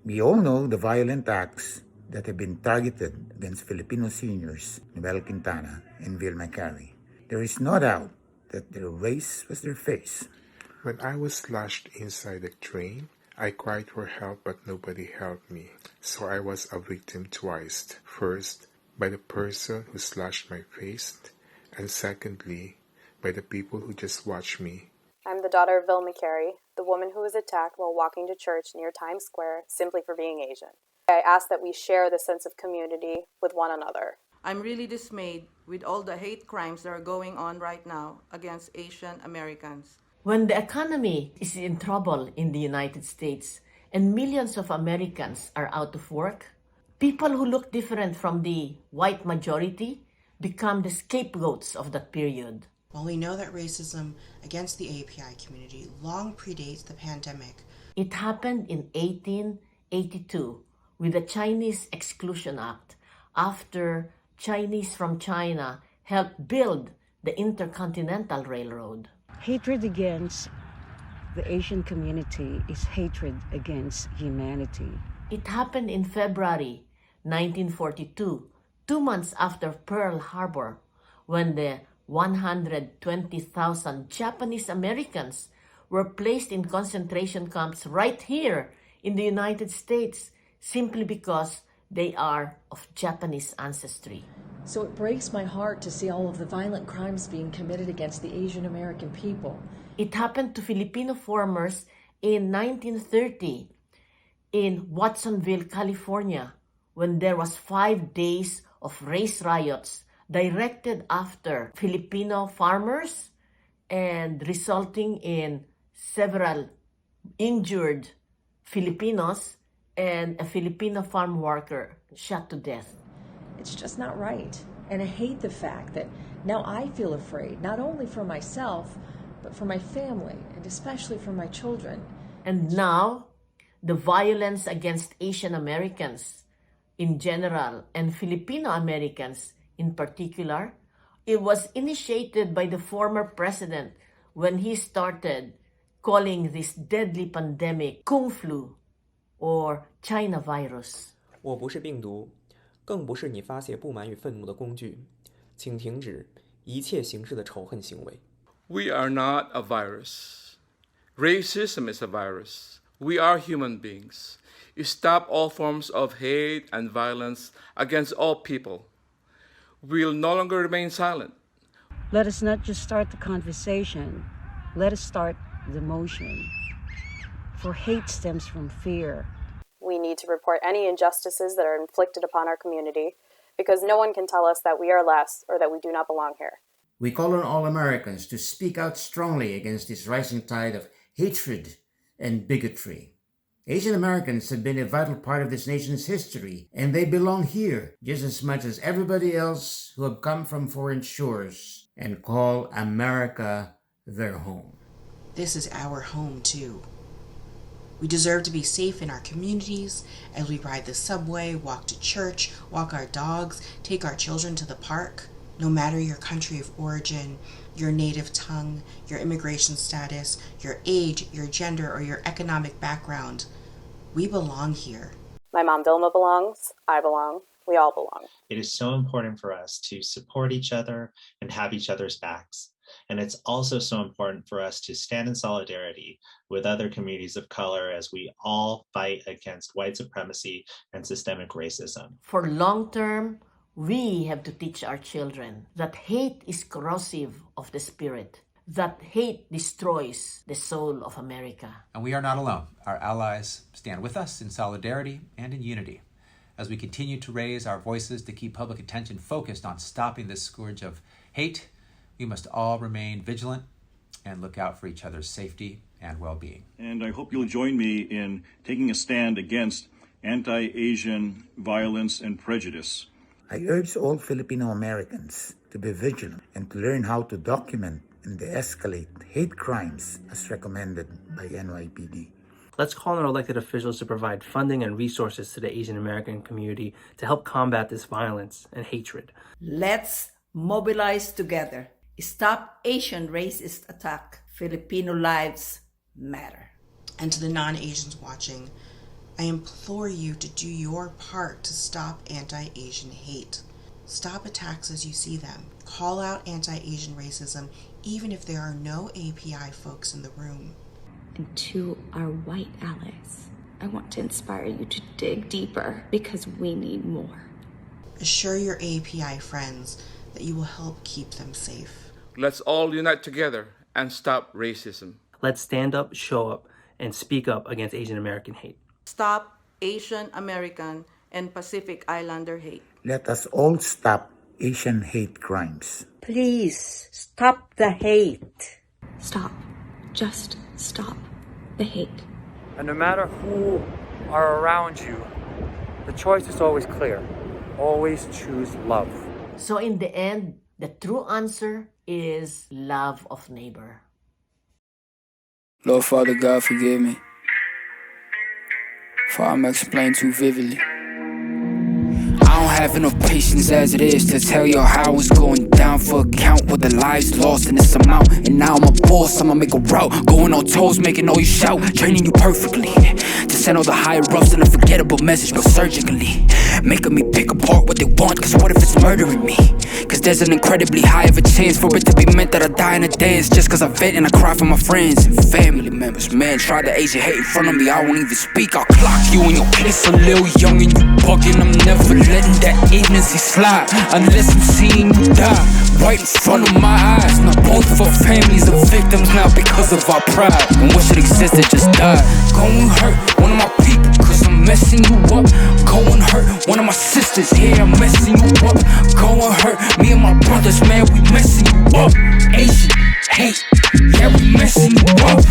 We all know the violent acts that have been targeted against Filipino seniors, Noel, Quintana, and Vilma, Kari. There is no doubt that their race was their face. When I was slashed inside the train, I cried for help but nobody helped me. So I was a victim twice. First, by the person who slashed my face, and secondly, by the people who just watched me. I'm the daughter of Vilma Kari, the woman who was attacked while walking to church near Times Square simply for being Asian. I ask that we share the sense of community with one another. I'm really dismayed with all the hate crimes that are going on right now against Asian Americans. When the economy is in trouble in the United States and millions of Americans are out of work, people who look different from the white majority become the scapegoats of that period. While we know that racism against the AAPI community long predates the pandemic, it happened in 1882 with the Chinese Exclusion Act after Chinese from China helped build the Intercontinental Railroad. Hatred against the Asian community is hatred against humanity. It happened in February 1942, 2 months after Pearl Harbor, when the 120,000 Japanese Americans were placed in concentration camps right here in the United States simply because they are of Japanese ancestry. So it breaks my heart to see all of the violent crimes being committed against the Asian American people. It happened to Filipino farmers in 1930 in Watsonville, California, when there was 5 days of race riots directed after Filipino farmers and resulting in several injured Filipinos and a Filipino farm worker shot to death. It's just not right. And I hate the fact that now I feel afraid, not only for myself, but for my family, and especially for my children. And now, the violence against Asian Americans in general and Filipino Americans in particular, it was initiated by the former president when he started calling this deadly pandemic Kung Flu or China virus. 我不是病毒，更不是你发泄不满与愤怒的工具，请停止一切形式的仇恨行为。We are not a virus. Racism is a virus. We are human beings. You stop all forms of hate and violence against all people. We will no longer remain silent. Let us not just start the conversation. Let us start the motion. For hate stems from fear. We need to report any injustices that are inflicted upon our community because no one can tell us that we are less or that we do not belong here. We call on all Americans to speak out strongly against this rising tide of hatred and bigotry. Asian Americans have been a vital part of this nation's history, and they belong here just as much as everybody else who have come from foreign shores and call America their home. this is our home too. We deserve to be safe in our communities as we ride the subway, walk to church, walk our dogs, take our children to the park. No matter your country of origin, your native tongue, your immigration status, your age, your gender, or your economic background, we belong here. My mom Vilma belongs, I belong, we all belong. It is so important for us to support each other and have each other's backs. And it's also so important for us to stand in solidarity with other communities of color as we all fight against white supremacy and systemic racism. For long term, we have to teach our children that hate is corrosive of the spirit, that hate destroys the soul of America. And we are not alone. Our allies stand with us in solidarity and in unity as we continue to raise our voices to keep public attention focused on stopping this scourge of hate. We must all remain vigilant and look out for each other's safety and well-being. And I hope you'll join me in taking a stand against anti-Asian violence and prejudice. I urge all Filipino Americans to be vigilant and to learn how to document and de-escalate hate crimes as recommended by NYPD. Let's call on elected officials to provide funding and resources to the Asian American community to help combat this violence and hatred. Let's mobilize together. Stop Asian racist attack. Filipino lives matter. And to the non-Asians watching, I implore you to do your part to stop anti-Asian hate. Stop attacks as you see them. Call out anti-Asian racism, even if there are no API folks in the room. And to our white allies, I want to inspire you to dig deeper because we need more. Assure your API friends that you will help keep them safe. Let's all unite together and stop racism. Let's stand up, show up, and speak up against Asian American hate. Stop Asian American and Pacific Islander hate. Let us all stop Asian hate crimes. Please stop the hate. Stop. Just stop the hate. And no matter who are around you, the choice is always clear. Always choose love. So in the end, the true answer is love of neighbor. Lord Father God, forgive me, for I'm explained too vividly. I don't have enough patience as it is to tell y'all how it's going down for account with the lives lost in this amount. And now I'm a boss, I'ma make a route, going on toes, making all you shout, training you perfectly to send all the higher ups an unforgettable message, but surgically making me pick apart what they want. Cause what if it's murdering me? Cause there's an incredibly high of a chance for it to be meant that I die in a dance just cause I vent and I cry for my friends and family members. Man, try the Asian hate in front of me, I won't even speak. I'll clock you in your place a little young and you bugging. I'm never letting that agency slide unless I'm seeing you die right in front of my eyes. Now both of our families are victims now because of our pride. And what should exist that just died. Go and hurt one of my people cause I'm messing you up. Go and hurt one of my sisters, yeah, I'm messing you up. Go and hurt me and my brothers, man, we messing you up. Asian hate, yeah, we messing you up.